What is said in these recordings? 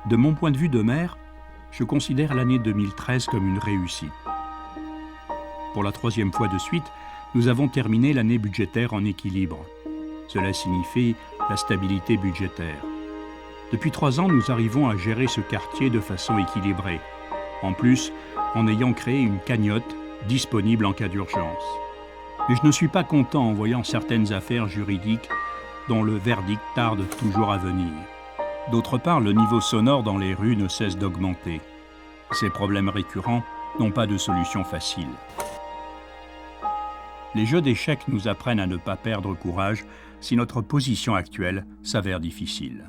De mon point de vue de maire, je considère l'année 2013 comme une réussite. Pour la 3e fois de suite, nous avons terminé l'année budgétaire en équilibre. Cela signifie la stabilité budgétaire. Depuis 3 ans, nous arrivons à gérer ce quartier de façon équilibrée. En plus, en ayant créé une cagnotte disponible en cas d'urgence. Mais je ne suis pas content en voyant certaines affaires juridiques dont le verdict tarde toujours à venir. D'autre part, le niveau sonore dans les rues ne cesse d'augmenter. Ces problèmes récurrents n'ont pas de solution facile. Les jeux d'échecs nous apprennent à ne pas perdre courage si notre position actuelle s'avère difficile.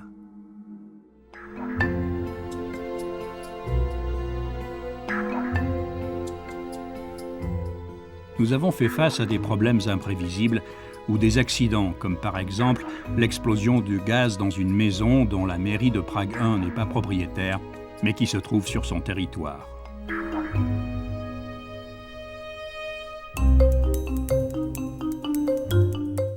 Nous avons fait face à des problèmes imprévisibles ou des accidents, comme par exemple l'explosion de gaz dans une maison dont la mairie de Prague 1 n'est pas propriétaire, mais qui se trouve sur son territoire.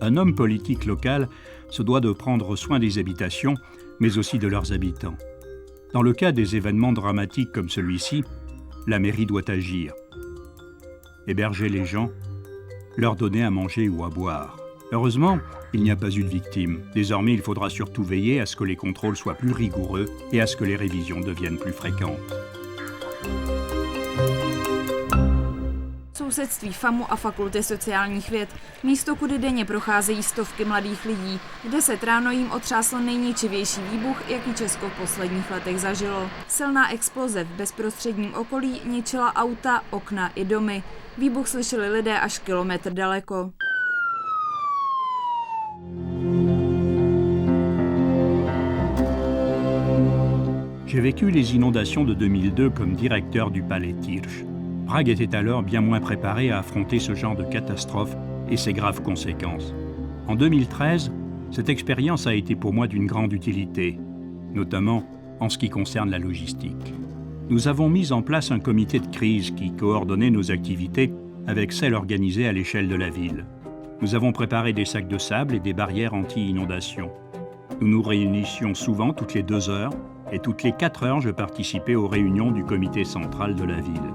Un homme politique local se doit de prendre soin des habitations, mais aussi de leurs habitants. Dans le cas des événements dramatiques comme celui-ci, la mairie doit agir. Héberger les gens, leur donner à manger ou à boire. Heureusement, il n'y a pas eu de victimes. Désormais, il faudra surtout veiller à ce que les contrôles soient plus rigoureux et à ce que les révisions deviennent plus fréquentes. Sousedství FAMu a Fakulty sociálních věd, místo, kudy denně procházejí stovky mladých lidí. V 10 ráno jim otřásl nejničivější výbuch, jaký Česko v posledních letech zažilo. Silná exploze v bezprostředním okolí ničila auta, okna i domy. Výbuch slyšeli lidé až kilometr daleko. J'ai vécu les inondations de 2002 comme directeur du palais Tirš. Prague était alors bien moins préparée à affronter ce genre de catastrophe et ses graves conséquences. En 2013, cette expérience a été pour moi d'une grande utilité, notamment en ce qui concerne la logistique. Nous avons mis en place un comité de crise qui coordonnait nos activités avec celles organisées à l'échelle de la ville. Nous avons préparé des sacs de sable et des barrières anti-inondation. Nous nous réunissions souvent toutes les 2 heures et toutes les 4 heures, je participais aux réunions du comité central de la ville.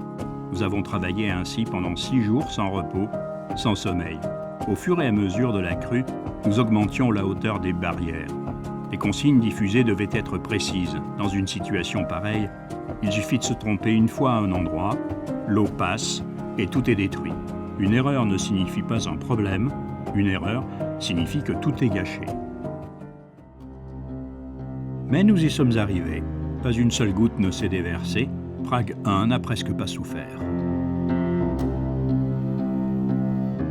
Nous avons travaillé ainsi pendant 6 jours sans repos, sans sommeil. Au fur et à mesure de la crue, nous augmentions la hauteur des barrières. Les consignes diffusées devaient être précises. Dans une situation pareille, il suffit de se tromper une fois à un endroit, l'eau passe et tout est détruit. Une erreur ne signifie pas un problème, une erreur signifie que tout est gâché. Mais nous y sommes arrivés. Pas une seule goutte ne s'est déversée. Prague 1 n'a presque pas souffert.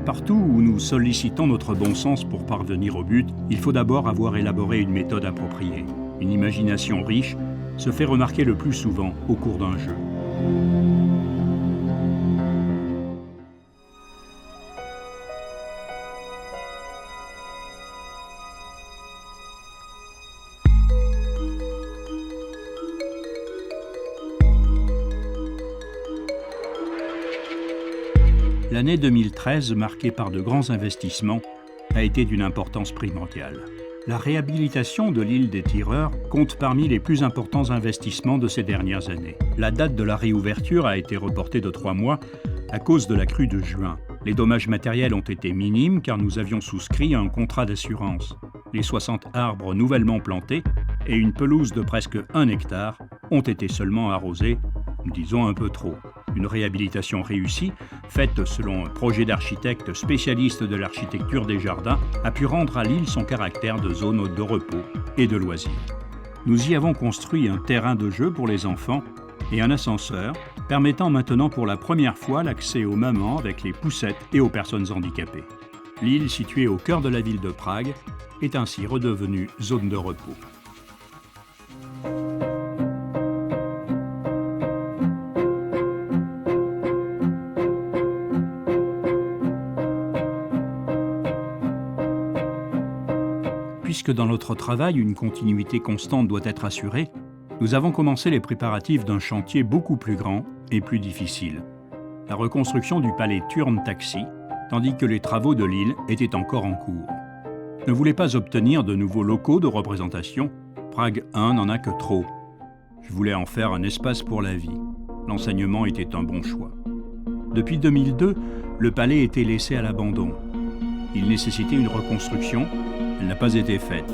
Partout où nous sollicitons notre bon sens pour parvenir au but, il faut d'abord avoir élaboré une méthode appropriée. Une imagination riche se fait remarquer le plus souvent au cours d'un jeu. L'année 2013, marquée par de grands investissements, a été d'une importance primordiale. La réhabilitation de l'île des Tireurs compte parmi les plus importants investissements de ces dernières années. La date de la réouverture a été reportée de 3 mois à cause de la crue de juin. Les dommages matériels ont été minimes car nous avions souscrit un contrat d'assurance. Les 60 arbres nouvellement plantés et une pelouse de presque 1 hectare ont été seulement arrosés, disons un peu trop. Une réhabilitation réussie, faite selon un projet d'architecte spécialiste de l'architecture des jardins, a pu rendre à l'île son caractère de zone de repos et de loisirs. Nous y avons construit un terrain de jeu pour les enfants et un ascenseur, permettant maintenant pour la première fois l'accès aux mamans avec les poussettes et aux personnes handicapées. L'île, située au cœur de la ville de Prague, est ainsi redevenue zone de repos. Puisque dans notre travail, une continuité constante doit être assurée, nous avons commencé les préparatifs d'un chantier beaucoup plus grand et plus difficile. La reconstruction du palais Turn-Taxi, tandis que les travaux de l'île étaient encore en cours. Ne voulait pas obtenir de nouveaux locaux de représentation, Prague 1 n'en a que trop. Je voulais en faire un espace pour la vie. L'enseignement était un bon choix. Depuis 2002, le palais était laissé à l'abandon. Il nécessitait une reconstruction, elle n'a pas été faite.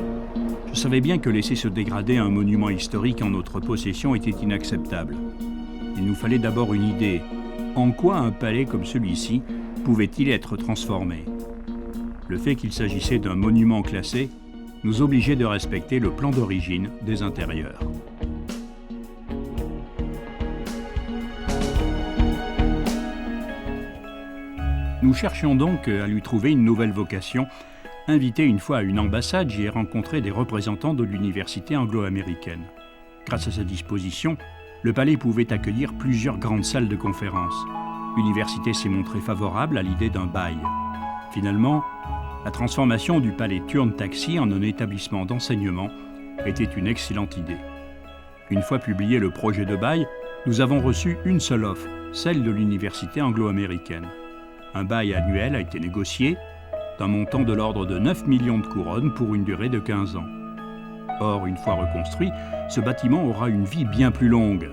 Je savais bien que laisser se dégrader un monument historique en notre possession était inacceptable. Il nous fallait d'abord une idée. En quoi un palais comme celui-ci pouvait-il être transformé ? Le fait qu'il s'agissait d'un monument classé nous obligeait de respecter le plan d'origine des intérieurs. Nous cherchions donc à lui trouver une nouvelle vocation. Invité une fois à une ambassade, j'y ai rencontré des représentants de l'université anglo-américaine. Grâce à sa disposition, le palais pouvait accueillir plusieurs grandes salles de conférences. L'université s'est montrée favorable à l'idée d'un bail. Finalement, la transformation du palais Turn Taxi en un établissement d'enseignement était une excellente idée. Une fois publié le projet de bail, nous avons reçu une seule offre, celle de l'université anglo-américaine. Un bail annuel a été négocié d'un montant de l'ordre de 9 millions de couronnes pour une durée de 15 ans. Or, une fois reconstruit, ce bâtiment aura une vie bien plus longue.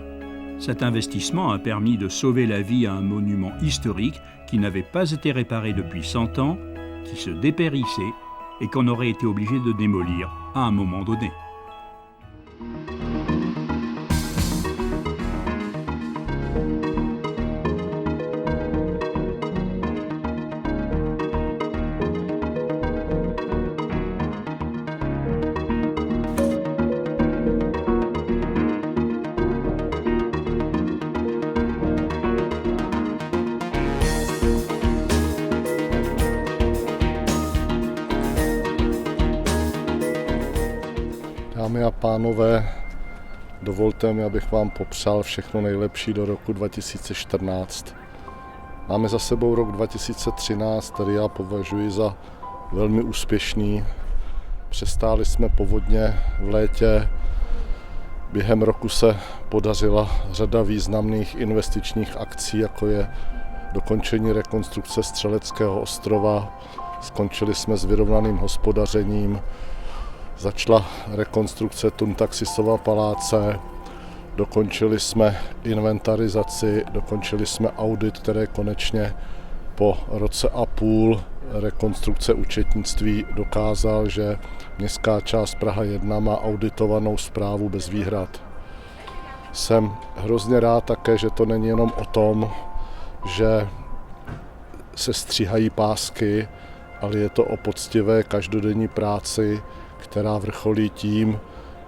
Cet investissement a permis de sauver la vie à un monument historique qui n'avait pas été réparé depuis 100 ans, qui se dépérissait et qu'on aurait été obligé de démolir à un moment donné. Dámy a pánové, dovolte mi, abych vám popřál všechno nejlepší do roku 2014. Máme za sebou rok 2013, který já považuji za velmi úspěšný. Přestáli jsme povodně v létě. Během roku se podařila řada významných investičních akcí, jako je dokončení rekonstrukce Střeleckého ostrova. Skončili jsme s vyrovnaným hospodařením. Začala rekonstrukce Tun-Taxisova paláce, dokončili jsme inventarizaci, dokončili jsme audit, který konečně po roce a půl rekonstrukce účetnictví dokázal, že městská část Praha 1 má auditovanou správu bez výhrad. Jsem hrozně rád také, že to není jenom o tom, že se stříhají pásky, ale je to o poctivé každodenní práci, která vrcholí tím,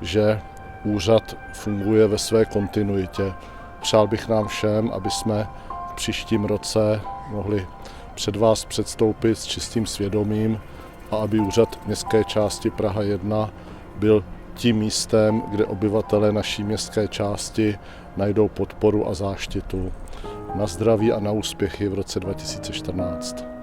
že úřad funguje ve své kontinuitě. Přál bych nám všem, aby jsme v příštím roce mohli před vás předstoupit s čistým svědomím a aby úřad městské části Praha 1 byl tím místem, kde obyvatelé naší městské části najdou podporu a záštitu. Na zdraví a na úspěchy v roce 2014.